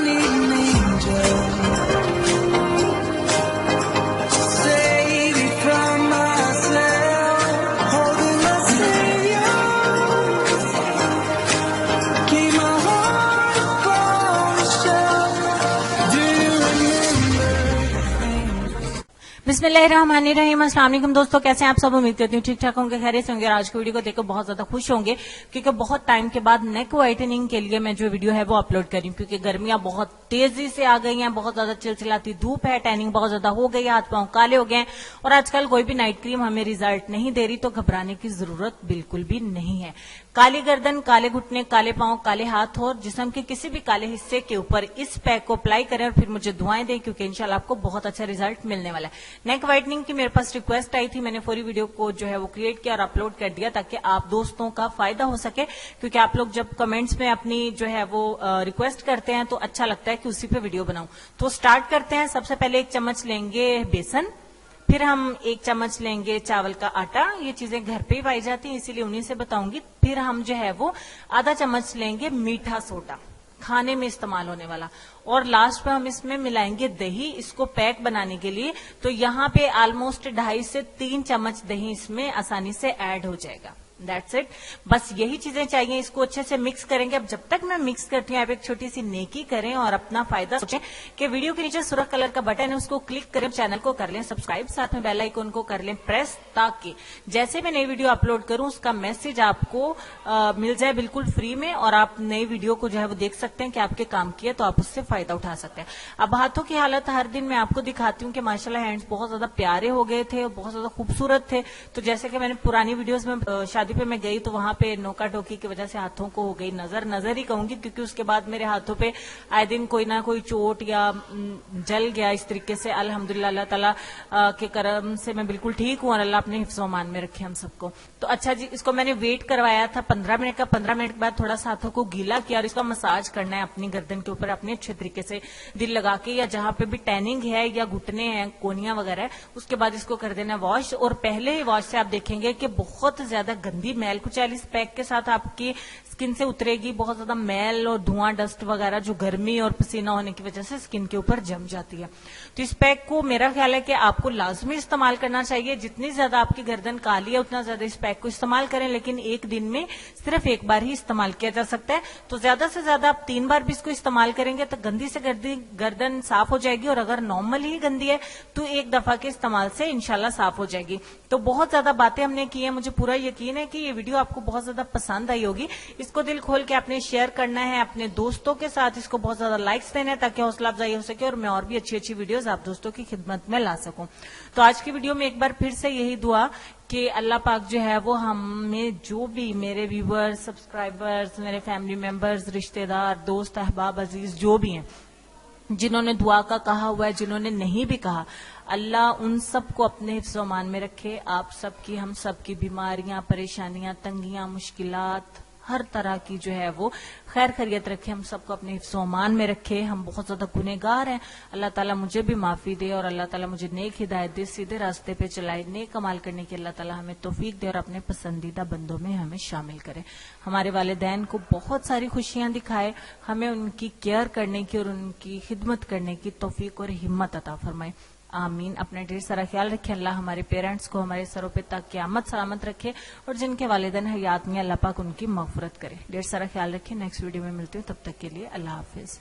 need an angel. Save me from myself. Holding my savior. Keep my heart upon the shelf. Do you remember? बिस्मिल्लाहिर्रहमानिर्रहीम। अस्सलाम वालेकुम दोस्तों, कैसे हैं आप सब? उम्मीद करती हूँ ठीक ठाक होंगे, खैरियत से होंगे। और आज की वीडियो को देखकर बहुत ज्यादा खुश होंगे क्योंकि बहुत टाइम के बाद नेक व्हाइटनिंग के लिए मैं जो वीडियो है वो अपलोड कर रही हूँ, क्योंकि गर्मियां बहुत तेजी से आ गई हैं, बहुत ज्यादा चिलचिलाती धूप है, टैनिंग बहुत ज्यादा हो गई है, हाथ पांव काले हो गए हैं और आजकल कोई भी नाइट क्रीम हमें रिजल्ट नहीं दे रही, तो घबराने की जरूरत बिल्कुल भी नहीं है। काली गर्दन, काले घुटने, काले पांव, काले हाथ और जिस्म के किसी भी काले हिस्से के ऊपर इस पैक को अप्लाई करें और फिर मुझे दुआएं दें, क्योंकि इंशाल्लाह आपको बहुत अच्छा रिजल्ट मिलने वाला है। नेक व्हाइटनिंग की मेरे पास रिक्वेस्ट आई थी, मैंने पूरी वीडियो को जो है वो क्रिएट किया और अपलोड कर दिया ताकि आप दोस्तों का फायदा हो सके, क्योंकि आप लोग जब कमेंट्स में अपनी जो है वो रिक्वेस्ट करते हैं तो अच्छा लगता है कि उसी पे वीडियो बनाऊं। तो स्टार्ट करते हैं। सबसे पहले 1 चम्मच लेंगे बेसन, फिर हम 1 चम्मच लेंगे चावल का आटा। ये चीजें घर पे ही पाई जाती हैं, इसीलिए उन्हीं से बताऊंगी। फिर हम जो है वो आधा चम्मच लेंगे मीठा सोडा, खाने में इस्तेमाल होने वाला, और लास्ट में हम इसमें मिलाएंगे दही, इसको पैक बनाने के लिए। तो यहाँ पे ऑलमोस्ट 2.5 से 3 चम्मच दही इसमें आसानी से ऐड हो जाएगा। दैट्स इट, बस यही चीजें चाहिए। इसको अच्छे से मिक्स करेंगे। अब जब तक मैं मिक्स करती हूँ आप एक छोटी सी नेकी करें और अपना फायदा सोचें कि वीडियो के नीचे सुर्ख कलर का बटन है, उसको क्लिक करें, चैनल को कर लें सब्सक्राइब, साथ में बेल आइकन को कर लें प्रेस, ताकि जैसे मैं नई वीडियो अपलोड करूं उसका मैसेज आपको मिल जाए बिल्कुल फ्री में, और आप नई वीडियो को जो है वो देख सकते हैं कि आपके काम की है, तो आप उससे फायदा उठा सकते हैं। अब हाथों की हालत हर दिन मैं आपको दिखाती हूँ कि माशाल्लाह हैंड्स बहुत ज्यादा प्यारे हो गए थे और बहुत ज्यादा खूबसूरत थे। तो जैसे कि मैंने पुरानी वीडियोज में शादी पे मैं गई तो वहां पे नोका टोकी की वजह से हाथों को हो गई नजर ही कहूंगी, क्योंकि उसके बाद मेरे हाथों पे आए दिन कोई ना कोई चोट या जल गया इस तरीके से। अल्हम्दुलिल्लाह अल्लाह ताला के करम से मैं बिल्कुल ठीक हूं और अल्लाह अपने हिफ्ज़ व अमान में रखे हम सबको। तो अच्छा जी, इसको मैंने वेट करवाया था 15 मिनट का। 15 मिनट के बाद थोड़ा सा हाथों को गीला किया और इसका मसाज करना है अपनी गर्दन के ऊपर, अपने अच्छे तरीके से दिल लगा के, या जहां पे भी टैनिंग है या घुटने हैं, कोनियां वगैरह है, उसके बाद इसको कर देना वॉश। और पहले ही वॉश से आप देखेंगे कि बहुत ज्यादा गंदी मैल कुछ इस पैक के साथ आपकी स्किन से उतरेगी। बहुत ज्यादा मैल और धुआं, डस्ट वगैरह जो गर्मी और पसीना होने की वजह से स्किन के ऊपर जम जाती है। तो इस पैक को मेरा ख्याल है कि आपको लाजमी इस्तेमाल करना चाहिए। जितनी ज्यादा आपकी गर्दन काली है उतना ज्यादा इस पैक को इस्तेमाल करें, लेकिन एक दिन में सिर्फ एक बार ही इस्तेमाल किया जा सकता है। तो ज्यादा से ज्यादा आप 3 बार भी इसको इस्तेमाल करेंगे तो गंदी से गर्दन साफ हो जाएगी, और अगर नॉर्मल ही गंदी है तो एक दफा के इस्तेमाल से इंशाल्लाह साफ हो जाएगी। तो बहुत ज्यादा बातें हमने की है, मुझे पूरा यकीन है कि ये वीडियो आपको बहुत ज्यादा पसंद आई होगी। इसको दिल खोल के आपने शेयर करना है अपने दोस्तों के साथ, इसको बहुत ज्यादा लाइक्स देने हैं ताकि हौसला अफजाई हो सके और मैं और भी अच्छी अच्छी वीडियोस आप दोस्तों की खिदमत में ला सकूं। तो आज की वीडियो में एक बार फिर से यही दुआ कि अल्लाह पाक जो है वो हमें, जो भी मेरे व्यूवर्स, सब्सक्राइबर्स, मेरे फैमिली मेंबर्स, रिश्तेदार, दोस्त, अहबाब, अजीज जो भी हैं, जिन्होंने दुआ का कहा हुआ है, जिन्होंने नहीं भी कहा, अल्लाह उन सबको अपने हिफ्ज़ व अमान में रखे। आप सबकी, हम सबकी बीमारियां, परेशानियां, तंगियां, मुश्किलात, हर तरह की जो है वो खैर खैरियत रखे, हम सबको अपने हिफ्ज़ व अमान में रखे। हम बहुत ज्यादा गुनहगार हैं, अल्लाह ताला मुझे भी माफी दे और अल्लाह ताला मुझे नेक हिदायत दे, सीधे रास्ते पे चलाए, नेक कमाल करने की अल्लाह ताला हमें तौफीक दे और अपने पसंदीदा बंदों में हमें शामिल करे। हमारे वालिदैन को बहुत सारी खुशियां दिखाए, हमें उनकी केयर करने की और उनकी खिदमत करने की तौफीक और हिम्मत अता फरमाए। आमीन। अपना ढेर सारा ख्याल रखे। अल्लाह हमारे पेरेंट्स को हमारे सरों पे तक क़यामत सलामत रखे, और जिनके वालिदैन हयात में अल्लाह पाक उनकी मग़फ़िरत करे। ढेर सारा ख्याल रखे। नेक्स्ट वीडियो में मिलती हूँ, तब तक के लिए अल्लाह हाफिज।